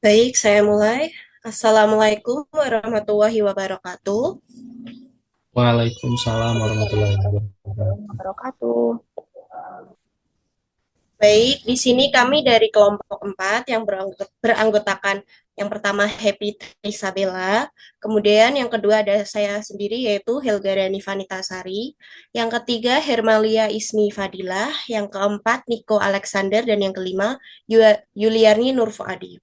Baik, saya mulai. Assalamualaikum warahmatullahi wabarakatuh. Waalaikumsalam warahmatullahi wabarakatuh. Wabarakatuh. Baik, di sini kami dari kelompok 4 yang beranggotakan yang pertama Happy Isabella, kemudian yang kedua ada saya sendiri yaitu Helga Rani Vanitasari, yang ketiga Hermalia Ismi Fadilah, yang keempat Niko Alexander, dan yang kelima Yuliarni Nurfuadi.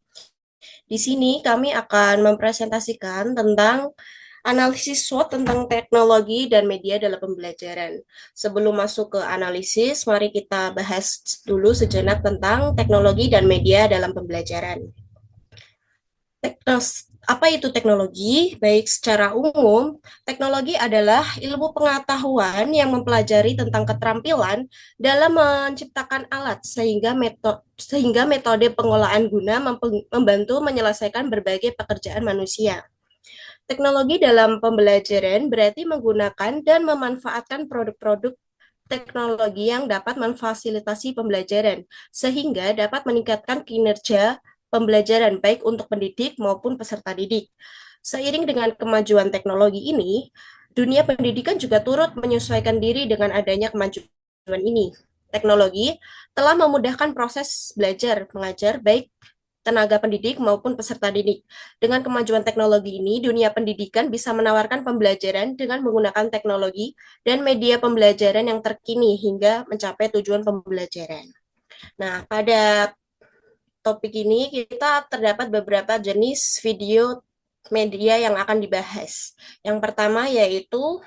Di sini kami akan mempresentasikan tentang analisis SWOT tentang teknologi dan media dalam pembelajaran. Sebelum masuk ke analisis, mari kita bahas dulu sejenak tentang teknologi dan media dalam pembelajaran. Apa itu teknologi? Baik, secara umum, teknologi adalah ilmu pengetahuan yang mempelajari tentang keterampilan dalam menciptakan alat sehingga metode pengolahan guna membantu menyelesaikan berbagai pekerjaan manusia. Teknologi dalam pembelajaran berarti menggunakan dan memanfaatkan produk-produk teknologi yang dapat memfasilitasi pembelajaran, sehingga dapat meningkatkan kinerja pembelajaran baik untuk pendidik maupun peserta didik. Seiring dengan kemajuan teknologi ini, dunia pendidikan juga turut menyesuaikan diri dengan adanya kemajuan ini. Teknologi telah memudahkan proses belajar mengajar baik tenaga pendidik maupun peserta didik. Dengan kemajuan teknologi ini, dunia pendidikan bisa menawarkan pembelajaran dengan menggunakan teknologi dan media pembelajaran yang terkini hingga mencapai tujuan pembelajaran. Nah, pada topik ini kita terdapat beberapa jenis video media yang akan dibahas. Yang pertama yaitu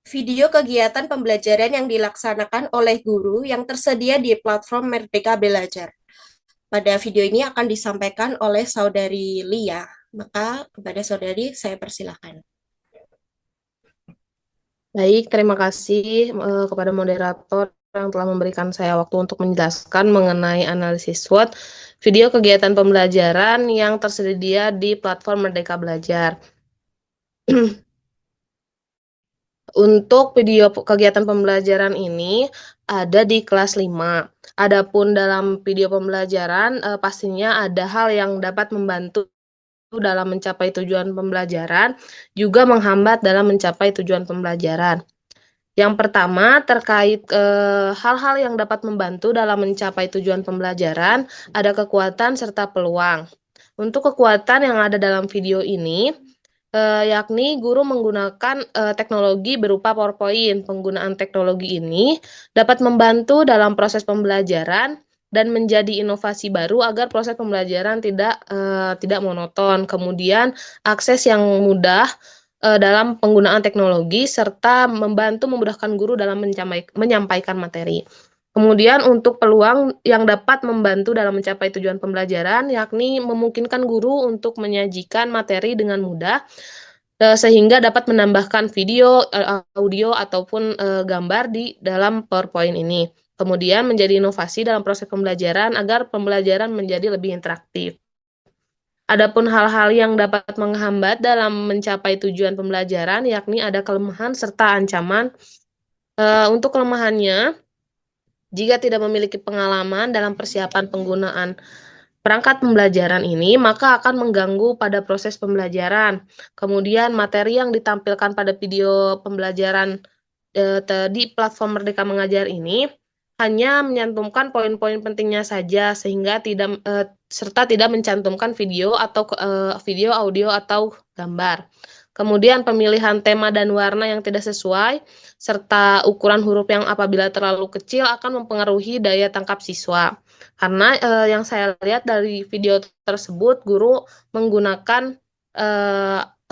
video kegiatan pembelajaran yang dilaksanakan oleh guru yang tersedia di platform Merdeka Belajar. Pada video ini akan disampaikan oleh Saudari Lia. Maka kepada Saudari saya persilahkan. Baik, terima kasih kepada moderator yang telah memberikan saya waktu untuk menjelaskan mengenai analisis SWOT video kegiatan pembelajaran yang tersedia di platform Merdeka Belajar. Untuk video kegiatan pembelajaran ini ada di kelas 5. Adapun dalam video pembelajaran pastinya ada hal yang dapat membantu dalam mencapai tujuan pembelajaran, juga menghambat dalam mencapai tujuan pembelajaran. Yang pertama, terkait hal-hal yang dapat membantu dalam mencapai tujuan pembelajaran, ada kekuatan serta peluang. Untuk kekuatan yang ada dalam video ini, yakni guru menggunakan teknologi berupa PowerPoint. Penggunaan teknologi ini dapat membantu dalam proses pembelajaran dan menjadi inovasi baru agar proses pembelajaran tidak monoton. Kemudian akses yang mudah dalam penggunaan teknologi serta memudahkan guru dalam menyampaikan materi. Kemudian untuk peluang yang dapat membantu dalam mencapai tujuan pembelajaran, yakni memungkinkan guru untuk menyajikan materi dengan mudah, sehingga dapat menambahkan video, audio, ataupun gambar di dalam PowerPoint ini. Kemudian menjadi inovasi dalam proses pembelajaran agar pembelajaran menjadi lebih interaktif. Adapun hal-hal yang dapat menghambat dalam mencapai tujuan pembelajaran, yakni ada kelemahan serta ancaman. Untuk kelemahannya, jika tidak memiliki pengalaman dalam persiapan penggunaan perangkat pembelajaran ini, maka akan mengganggu pada proses pembelajaran. Kemudian materi yang ditampilkan pada video pembelajaran di platform Merdeka Mengajar ini hanya menyantumkan poin-poin pentingnya saja, sehingga serta tidak mencantumkan video atau video, audio, atau gambar. Kemudian pemilihan tema dan warna yang tidak sesuai, serta ukuran huruf yang apabila terlalu kecil akan mempengaruhi daya tangkap siswa. Karena yang saya lihat dari video tersebut, guru menggunakan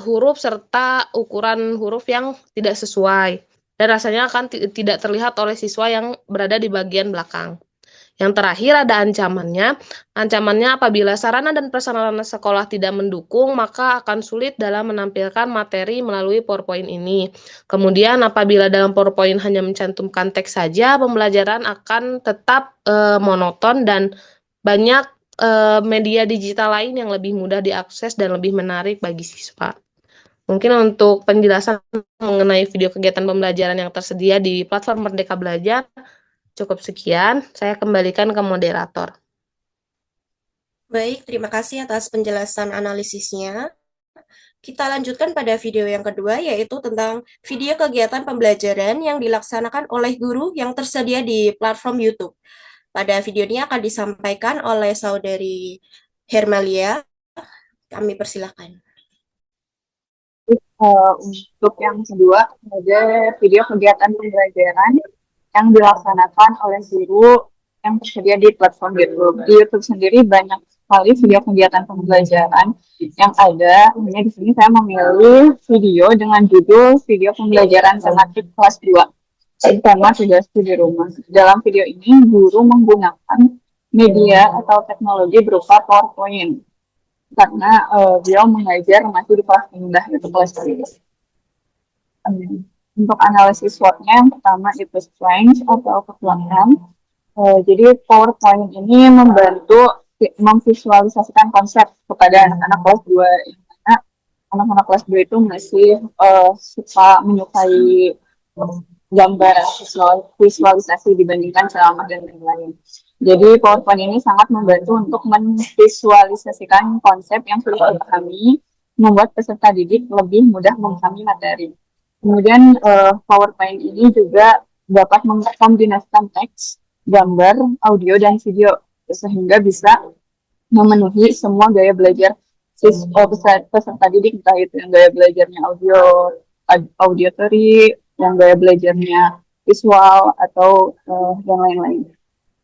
huruf serta ukuran huruf yang tidak sesuai, dan rasanya akan tidak terlihat oleh siswa yang berada di bagian belakang. Yang terakhir ada ancamannya. Ancamannya apabila sarana dan prasarana sekolah tidak mendukung, maka akan sulit dalam menampilkan materi melalui PowerPoint ini. Kemudian apabila dalam PowerPoint hanya mencantumkan teks saja, pembelajaran akan tetap monoton dan banyak media digital lain yang lebih mudah diakses dan lebih menarik bagi siswa. Mungkin untuk penjelasan mengenai video kegiatan pembelajaran yang tersedia di platform Merdeka Belajar, cukup sekian. Saya kembalikan ke moderator. Baik, terima kasih atas penjelasan analisisnya. Kita lanjutkan pada video yang kedua, yaitu tentang video kegiatan pembelajaran yang dilaksanakan oleh guru yang tersedia di platform YouTube. Pada video ini akan disampaikan oleh Saudari Hermalia. Kami persilahkan. Untuk yang kedua, ada video kegiatan pembelajaran yang dilaksanakan oleh guru yang tersedia di platform YouTube. Di YouTube sendiri banyak sekali video kegiatan pembelajaran yang ada. Hanya di sini saya memilih video dengan judul video pembelajaran tematik kelas 2. Tema tugas di rumah. Dalam video ini, guru menggunakan media atau teknologi berupa PowerPoint karena beliau mengajar masih di kelas rendah, itu kelas 3. Untuk analisis SWOT-nya, yang pertama itu strength atau kekuatan. Jadi PowerPoint ini membantu memvisualisasikan konsep kepada anak-anak kelas 2, yang mana anak-anak kelas 2 itu masih menyukai gambar visualisasi dibandingkan ceramah dan lain-lain. Jadi PowerPoint ini sangat membantu untuk memvisualisasikan konsep yang sudah dipahami, membuat peserta didik lebih mudah memahami materi. Kemudian PowerPoint ini juga dapat mengkombinasikan teks, gambar, audio, dan video sehingga bisa memenuhi semua gaya belajar peserta didik, entah itu yang gaya belajarnya auditory, yang gaya belajarnya visual, atau yang lain-lain.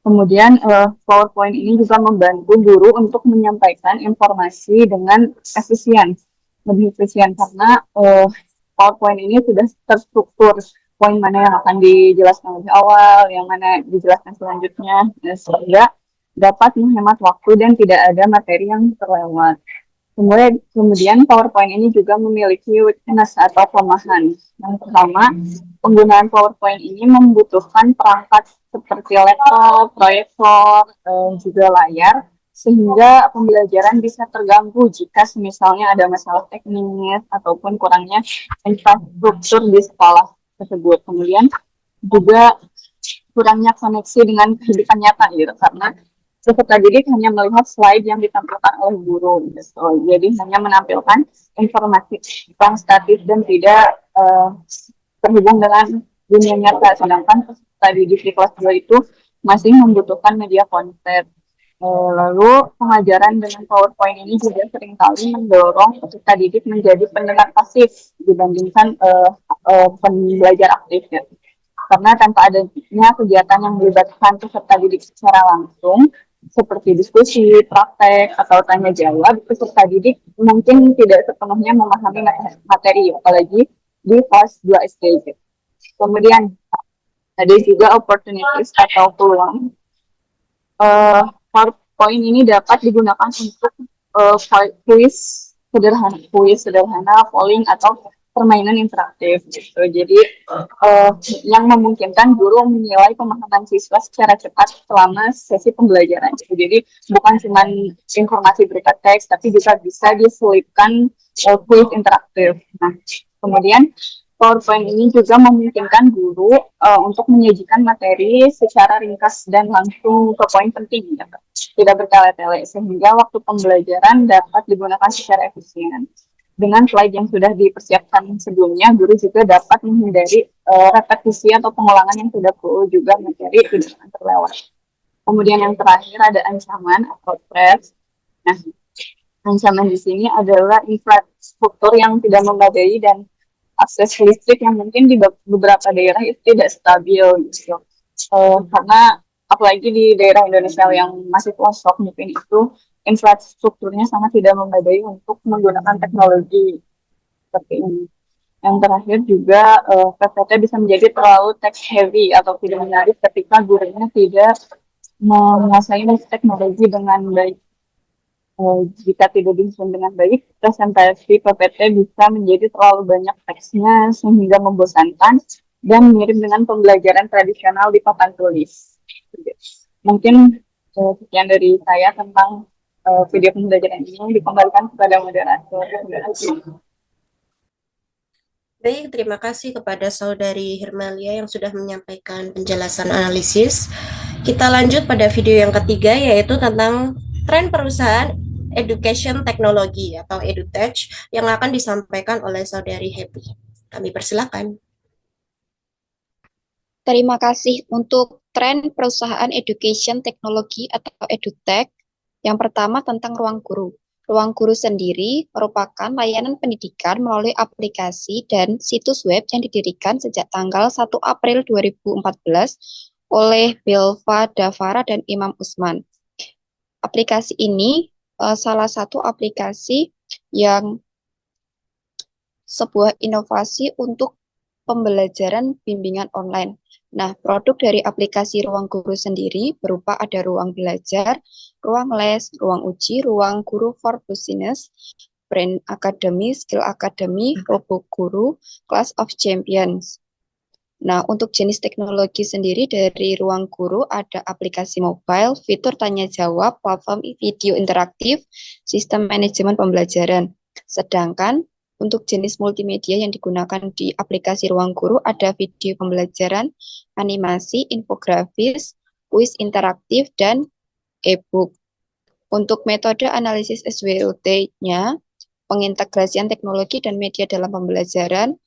Kemudian PowerPoint ini juga membantu guru untuk menyampaikan informasi dengan lebih efisien karena PowerPoint ini sudah terstruktur poin mana yang akan dijelaskan lebih awal, yang mana dijelaskan selanjutnya, sehingga dapat menghemat waktu dan tidak ada materi yang terlewat. Kemudian PowerPoint ini juga memiliki weakness atau kelemahan. Yang pertama, penggunaan PowerPoint ini membutuhkan perangkat seperti laptop, proyektor, juga layar, sehingga pembelajaran bisa terganggu jika misalnya ada masalah teknis ataupun kurangnya infrastruktur di sekolah tersebut. Kemudian juga kurangnya koneksi dengan kehidupan nyata gitu, karena peserta didik hanya melihat slide yang ditampilkan oleh guru gitu. Jadi hanya menampilkan informasi yang statis dan tidak terhubung dengan dunia nyata, sedangkan peserta didik di kelas 2 itu masih membutuhkan media konten. Lalu pengajaran dengan PowerPoint ini juga seringkali mendorong peserta didik menjadi pendengar pasif dibandingkan pembelajar aktif ya. Karena tanpa adanya kegiatan yang melibatkan peserta didik secara langsung, seperti diskusi, praktek, atau tanya jawab, peserta didik mungkin tidak sepenuhnya memahami materi, apalagi di kelas 2 SD. Kemudian ada juga opportunities atau peluang. PowerPoint ini dapat digunakan untuk kuis sederhana, polling, atau permainan interaktif gitu. Jadi yang memungkinkan guru menilai pemahaman siswa secara cepat selama sesi pembelajaran. Jadi bukan cuma informasi berupa teks, tapi juga bisa diselipkan kuis interaktif. Nah, kemudian PowerPoint ini juga memungkinkan guru untuk menyajikan materi secara ringkas dan langsung ke poin penting, ya, tidak bertele-tele, sehingga waktu pembelajaran dapat digunakan secara efisien. Dengan slide yang sudah dipersiapkan sebelumnya, guru juga dapat menghindari repetisi atau pengulangan yang tidak perlu, juga materi tidak akan terlewat. Kemudian yang terakhir ada ancaman atau threat. Nah, ancaman di sini adalah infrastruktur yang tidak memadai dan akses listrik yang mungkin di beberapa daerah itu tidak stabil gitu. Karena apalagi di daerah Indonesia yang masih pelosok mungkin itu infrastrukturnya sangat tidak memadai untuk menggunakan teknologi seperti ini. Yang terakhir juga PPT bisa menjadi terlalu text heavy atau tidak menarik ketika gurunya tidak menguasai teknologi dengan baik. Jika tidak disusun dengan baik, presentasi PPT bisa menjadi terlalu banyak teksnya sehingga membosankan dan mirip dengan pembelajaran tradisional di papan tulis. Mungkin sekian dari saya tentang video pembelajaran ini, dikembalikan kepada moderator. Baik, terima kasih kepada Saudari Hermalia yang sudah menyampaikan penjelasan analisis. Kita lanjut pada video yang ketiga, yaitu tentang tren perusahaan education teknologi atau edutech yang akan disampaikan oleh Saudari Happy. Kami persilakan. Terima kasih untuk tren perusahaan education teknologi atau edutech. Yang pertama tentang ruang guru. Ruang guru sendiri merupakan layanan pendidikan melalui aplikasi dan situs web yang didirikan sejak tanggal 1 April 2014 oleh Belva Davara dan Imam Usman. Aplikasi ini salah satu aplikasi yang sebuah inovasi untuk pembelajaran bimbingan online. Nah, produk dari aplikasi Ruang Guru sendiri berupa ada ruang belajar, ruang les, ruang uji, ruang guru for business, brand academy, skill academy, robo guru, class of champions. Nah, untuk jenis teknologi sendiri dari Ruang Guru ada aplikasi mobile, fitur tanya jawab, platform video interaktif, sistem manajemen pembelajaran. Sedangkan untuk jenis multimedia yang digunakan di aplikasi Ruang Guru ada video pembelajaran, animasi, infografis, kuis interaktif, dan e-book. Untuk metode analisis SWOT-nya, pengintegrasian teknologi dan media dalam pembelajaran.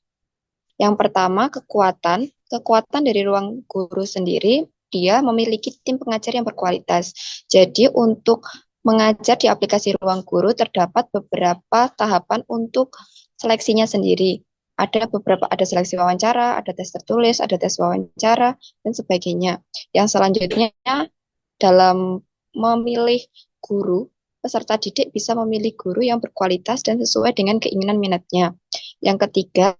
Yang pertama, kekuatan. Kekuatan dari Ruang Guru sendiri, dia memiliki tim pengajar yang berkualitas. Jadi untuk mengajar di aplikasi Ruang Guru terdapat beberapa tahapan untuk seleksinya sendiri. Ada seleksi wawancara, ada tes tertulis, ada tes wawancara, dan sebagainya. Yang selanjutnya, dalam memilih guru, peserta didik bisa memilih guru yang berkualitas dan sesuai dengan keinginan minatnya. Yang ketiga,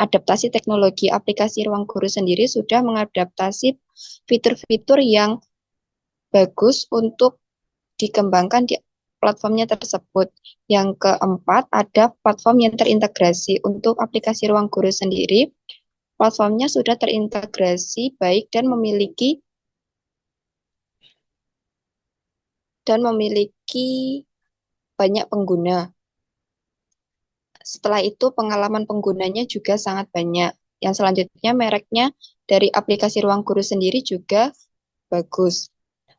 adaptasi teknologi. Aplikasi Ruang Guru sendiri sudah mengadaptasi fitur-fitur yang bagus untuk dikembangkan di platformnya tersebut. Yang keempat, ada platform yang terintegrasi. Untuk aplikasi Ruang Guru sendiri, platformnya sudah terintegrasi baik dan memiliki banyak pengguna. Setelah itu pengalaman penggunanya juga sangat banyak. Yang selanjutnya mereknya dari aplikasi Ruang Guru sendiri juga bagus.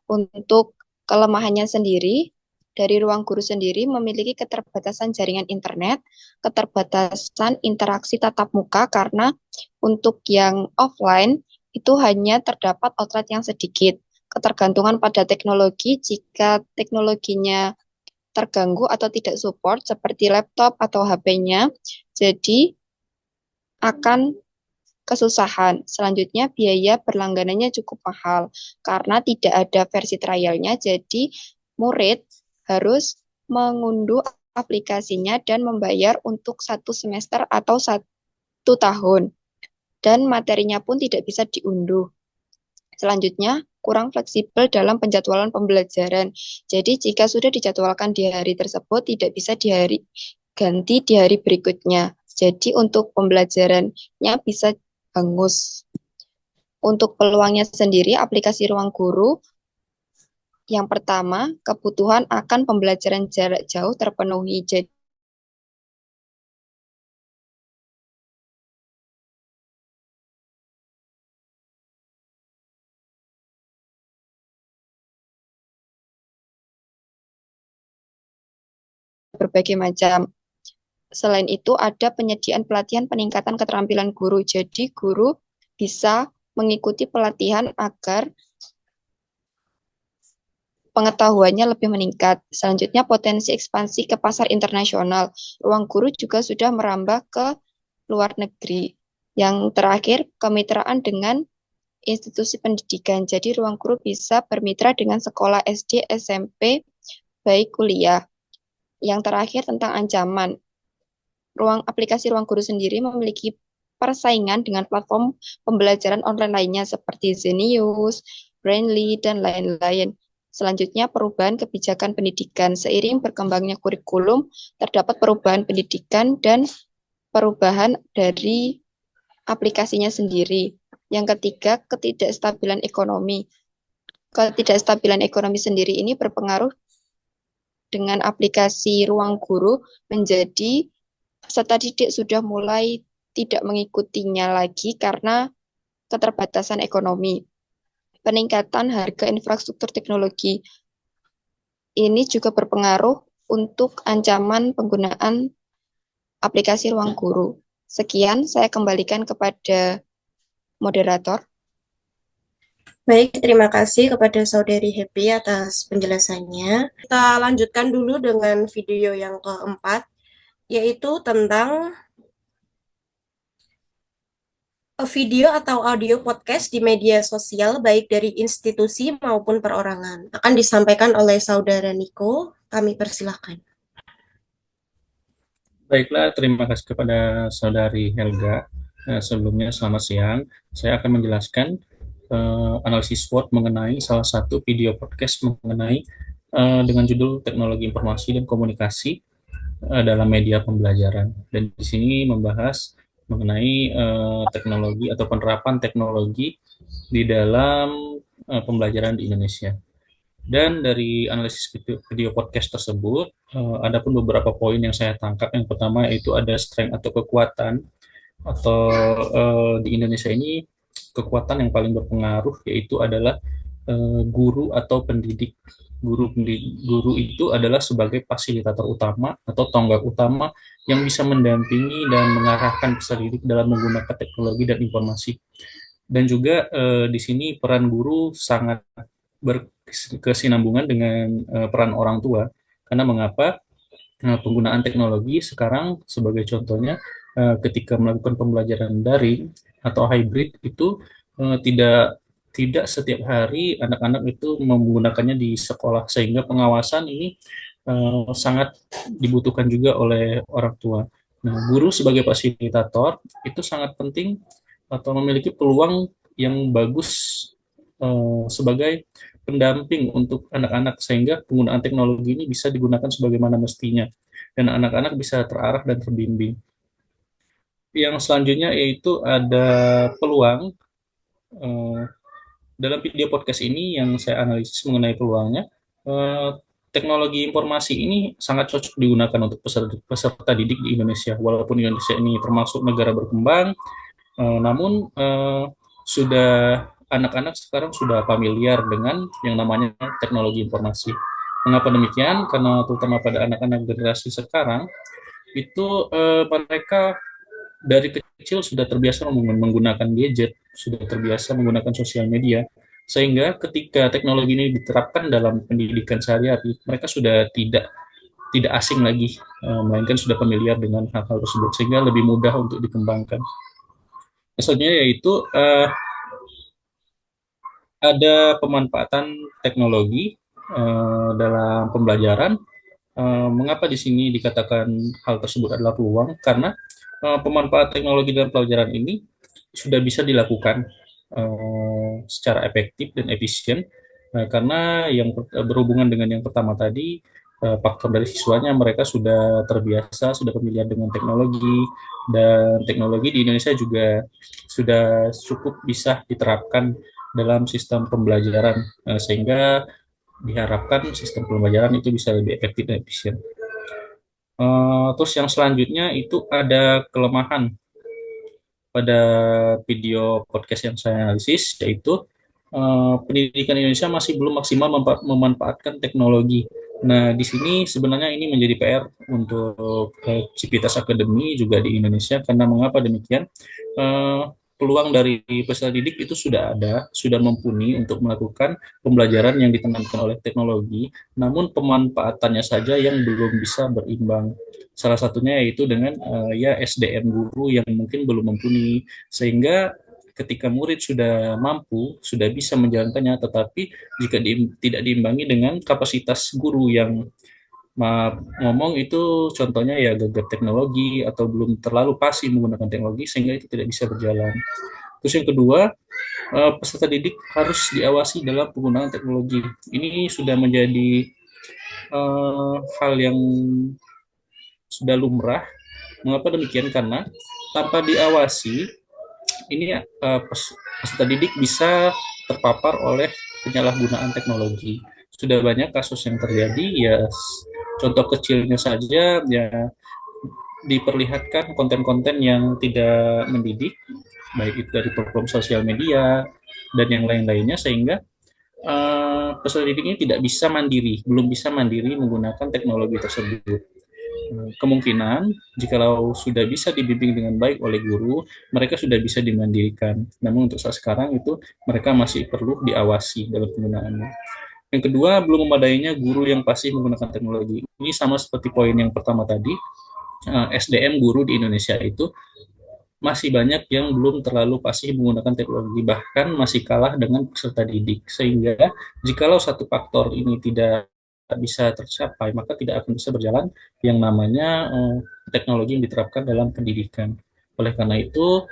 Untuk kelemahannya sendiri, dari Ruang Guru sendiri memiliki keterbatasan jaringan internet, keterbatasan interaksi tatap muka karena untuk yang offline itu hanya terdapat outlet yang sedikit. Ketergantungan pada teknologi, jika teknologinya terganggu atau tidak support seperti laptop atau HP-nya, jadi akan kesusahan. Selanjutnya biaya berlangganannya cukup mahal karena tidak ada versi trialnya, jadi murid harus mengunduh aplikasinya dan membayar untuk 1 semester atau 1 tahun. Dan materinya pun tidak bisa diunduh. Selanjutnya, kurang fleksibel dalam penjadwalan pembelajaran. Jadi jika sudah dijadwalkan di hari tersebut, tidak bisa ganti di hari berikutnya. Jadi untuk pembelajarannya bisa hangus. Untuk peluangnya sendiri, aplikasi Ruang Guru, yang pertama, kebutuhan akan pembelajaran jarak jauh terpenuhi. Jadi berbagai macam. Selain itu ada penyediaan pelatihan peningkatan keterampilan guru. Jadi guru bisa mengikuti pelatihan agar pengetahuannya lebih meningkat. Selanjutnya potensi ekspansi ke pasar internasional. Ruang Guru juga sudah merambah ke luar negeri. Yang terakhir, kemitraan dengan institusi pendidikan. Jadi Ruang Guru bisa bermitra dengan sekolah SD, SMP, baik kuliah. Yang terakhir tentang ancaman. Aplikasi Ruang Guru sendiri memiliki persaingan dengan platform pembelajaran online lainnya seperti Zenius, Brainly, dan lain-lain. Selanjutnya, perubahan kebijakan pendidikan. Seiring berkembangnya kurikulum, terdapat perubahan pendidikan dan perubahan dari aplikasinya sendiri. Yang ketiga, ketidakstabilan ekonomi. Ketidakstabilan ekonomi sendiri ini berpengaruh dengan aplikasi Ruang Guru menjadi peserta didik sudah mulai tidak mengikutinya lagi karena keterbatasan ekonomi. Peningkatan harga infrastruktur teknologi. ini juga berpengaruh untuk ancaman penggunaan aplikasi Ruang Guru. Sekian, saya kembalikan kepada moderator. Baik, terima kasih kepada Saudari Happy atas penjelasannya. Kita lanjutkan dulu dengan video yang keempat, yaitu tentang video atau audio podcast di media sosial, baik dari institusi maupun perorangan. Akan disampaikan oleh Saudara Niko. Kami persilahkan. Baiklah, terima kasih kepada Saudari Helga. Sebelumnya, selamat siang. Saya akan menjelaskan analisis SWOT mengenai salah satu video podcast mengenai dengan judul Teknologi Informasi dan Komunikasi dalam Media Pembelajaran. Dan di sini membahas mengenai teknologi atau penerapan teknologi di dalam pembelajaran di Indonesia. Dan dari analisis video podcast tersebut, ada pun beberapa poin yang saya tangkap. Yang pertama yaitu ada strength atau kekuatan, atau di Indonesia ini kekuatan yang paling berpengaruh yaitu adalah guru atau pendidik. Guru itu adalah sebagai fasilitator utama atau tonggak utama yang bisa mendampingi dan mengarahkan peserta didik dalam menggunakan teknologi dan informasi. Dan juga di sini peran guru sangat berkesinambungan dengan peran orang tua. Karena mengapa? Penggunaan teknologi sekarang sebagai contohnya ketika melakukan pembelajaran daring atau hybrid itu tidak setiap hari anak-anak itu menggunakannya di sekolah, sehingga pengawasan ini sangat dibutuhkan juga oleh orang tua. Nah, guru sebagai fasilitator itu sangat penting atau memiliki peluang yang bagus sebagai pendamping untuk anak-anak, sehingga penggunaan teknologi ini bisa digunakan sebagaimana mestinya dan anak-anak bisa terarah dan terbimbing. Yang selanjutnya yaitu ada peluang. Dalam video podcast ini yang saya analisis mengenai peluangnya, teknologi informasi ini sangat cocok digunakan untuk peserta didik di Indonesia. Walaupun Indonesia ini termasuk negara berkembang, namun sudah anak-anak sekarang sudah familiar dengan yang namanya teknologi informasi. Mengapa demikian? Karena terutama pada anak-anak generasi sekarang itu mereka dari kecil sudah terbiasa menggunakan gadget, sudah terbiasa menggunakan sosial media, sehingga ketika teknologi ini diterapkan dalam pendidikan sehari-hari, mereka sudah tidak asing lagi, melainkan sudah familiar dengan hal-hal tersebut, sehingga lebih mudah untuk dikembangkan. Selanjutnya yaitu ada pemanfaatan teknologi dalam pembelajaran. Mengapa di sini dikatakan hal tersebut adalah peluang? Karena pemanfaatan teknologi dalam pelajaran ini sudah bisa dilakukan secara efektif dan efisien, karena yang berhubungan dengan yang pertama tadi, faktor dari siswanya, mereka sudah terbiasa, sudah familiar dengan teknologi, dan teknologi di Indonesia juga sudah cukup bisa diterapkan dalam sistem pembelajaran, sehingga diharapkan sistem pembelajaran itu bisa lebih efektif dan efisien. Terus yang selanjutnya itu ada kelemahan pada video podcast yang saya analisis, yaitu pendidikan Indonesia masih belum maksimal memanfaatkan teknologi. Nah, di sini sebenarnya ini menjadi PR untuk Civitas Academy juga di Indonesia. Karena mengapa demikian? Peluang dari peserta didik itu sudah ada, sudah mumpuni untuk melakukan pembelajaran yang ditenangkan oleh teknologi, namun pemanfaatannya saja yang belum bisa berimbang. Salah satunya yaitu dengan ya SDM guru yang mungkin belum mumpuni, sehingga ketika murid sudah mampu, sudah bisa menjalankannya, tetapi jika tidak diimbangi dengan kapasitas guru yang ngomong itu contohnya ya gagap teknologi atau belum terlalu pasti menggunakan teknologi, sehingga itu tidak bisa berjalan. Terus yang kedua, peserta didik harus diawasi dalam penggunaan teknologi. Ini sudah menjadi hal yang sudah lumrah. Mengapa demikian? Karena tanpa diawasi, ini peserta didik bisa terpapar oleh penyalahgunaan teknologi. Sudah banyak kasus yang terjadi, ya contoh kecilnya saja ya diperlihatkan konten-konten yang tidak mendidik, baik itu dari platform sosial media dan yang lain-lainnya, sehingga peserta didik ini tidak bisa mandiri, belum bisa mandiri menggunakan teknologi tersebut. Kemungkinan jikalau sudah bisa dibimbing dengan baik oleh guru, mereka sudah bisa dimandirikan. Namun untuk saat sekarang itu mereka masih perlu diawasi dalam penggunaannya. Yang kedua, belum memadainya guru yang pasif menggunakan teknologi. Ini sama seperti poin yang pertama tadi, SDM guru di Indonesia itu masih banyak yang belum terlalu pasif menggunakan teknologi, bahkan masih kalah dengan peserta didik. Sehingga jikalau satu faktor ini tidak bisa tercapai, maka tidak akan bisa berjalan yang namanya teknologi yang diterapkan dalam pendidikan. Oleh karena itu,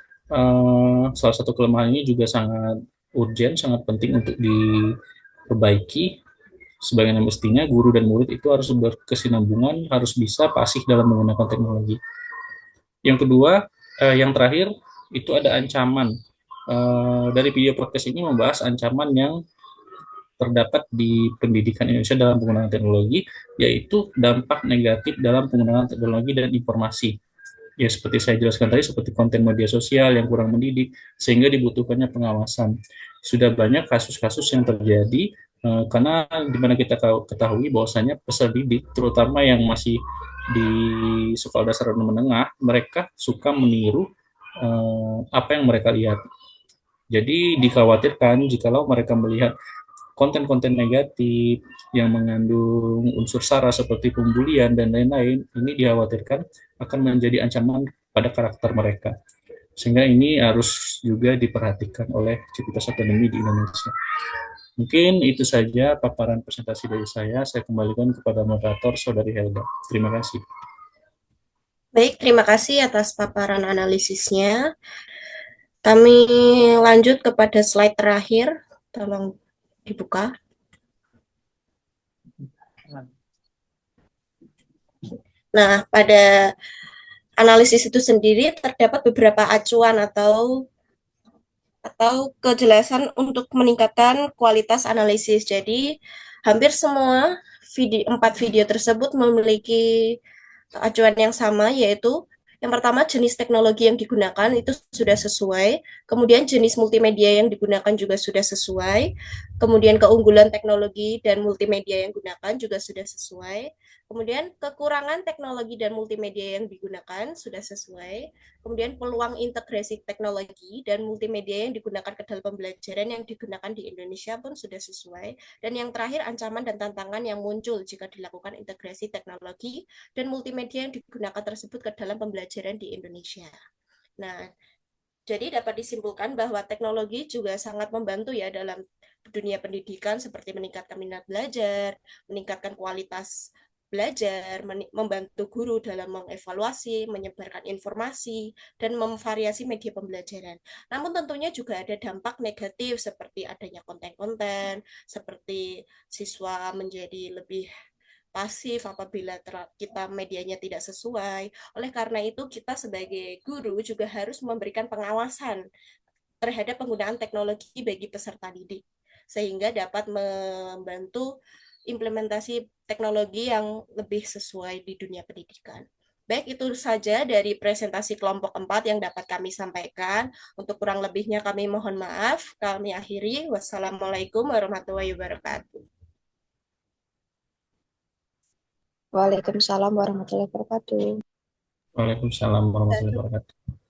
salah satu kelemahan ini juga sangat urgent, sangat penting untuk diperbaiki. Sebagaimana mestinya guru dan murid itu harus berkesinambungan, harus bisa pasif dalam menggunakan teknologi. Yang kedua, yang terakhir itu ada ancaman. Dari video podcast ini membahas ancaman yang terdapat di pendidikan Indonesia dalam penggunaan teknologi, yaitu dampak negatif dalam penggunaan teknologi dan informasi. Ya, seperti saya jelaskan tadi, seperti konten media sosial yang kurang mendidik, sehingga dibutuhkannya pengawasan. Sudah banyak kasus-kasus yang terjadi karena dimana kita ketahui bahwasanya peserta didik, terutama yang masih di sekolah dasar dan menengah, mereka suka meniru apa yang mereka lihat. Jadi dikhawatirkan jikalau mereka melihat konten-konten negatif yang mengandung unsur sara seperti pembulian dan lain-lain, ini dikhawatirkan akan menjadi ancaman pada karakter mereka. Sehingga ini harus juga diperhatikan oleh Civitas Academy di Indonesia. Mungkin itu saja paparan presentasi dari saya. Saya kembalikan kepada moderator Saudari Helda. Terima kasih. Baik, terima kasih atas paparan analisisnya. Kami lanjut kepada slide terakhir. Tolong dibuka. Nah, pada analisis itu sendiri terdapat beberapa acuan atau kejelasan untuk meningkatkan kualitas analisis. Jadi, hampir semua 4 video tersebut memiliki acuan yang sama, yaitu yang pertama, jenis teknologi yang digunakan itu sudah sesuai. Kemudian jenis multimedia yang digunakan juga sudah sesuai. Kemudian keunggulan teknologi dan multimedia yang digunakan juga sudah sesuai. Kemudian kekurangan teknologi dan multimedia yang digunakan sudah sesuai. Kemudian peluang integrasi teknologi dan multimedia yang digunakan ke dalam pembelajaran yang digunakan di Indonesia pun sudah sesuai. Dan yang terakhir, ancaman dan tantangan yang muncul jika dilakukan integrasi teknologi dan multimedia yang digunakan tersebut ke dalam pembelajaran di Indonesia. Nah, jadi dapat disimpulkan bahwa teknologi juga sangat membantu ya dalam dunia pendidikan seperti meningkatkan minat belajar, meningkatkan kualitas belajar, membantu guru dalam mengevaluasi, menyebarkan informasi, dan memvariasi media pembelajaran. Namun tentunya juga ada dampak negatif seperti adanya konten-konten, seperti siswa menjadi lebih pasif apabila kita medianya tidak sesuai. Oleh karena itu, kita sebagai guru juga harus memberikan pengawasan terhadap penggunaan teknologi bagi peserta didik, sehingga dapat membantu implementasi teknologi yang lebih sesuai di dunia pendidikan. Baik, itu saja dari presentasi kelompok 4 yang dapat kami sampaikan. Untuk kurang lebihnya kami mohon maaf. Kami akhiri. Wassalamualaikum warahmatullahi wabarakatuh. Waalaikumsalam warahmatullahi wabarakatuh. Waalaikumsalam warahmatullahi wabarakatuh.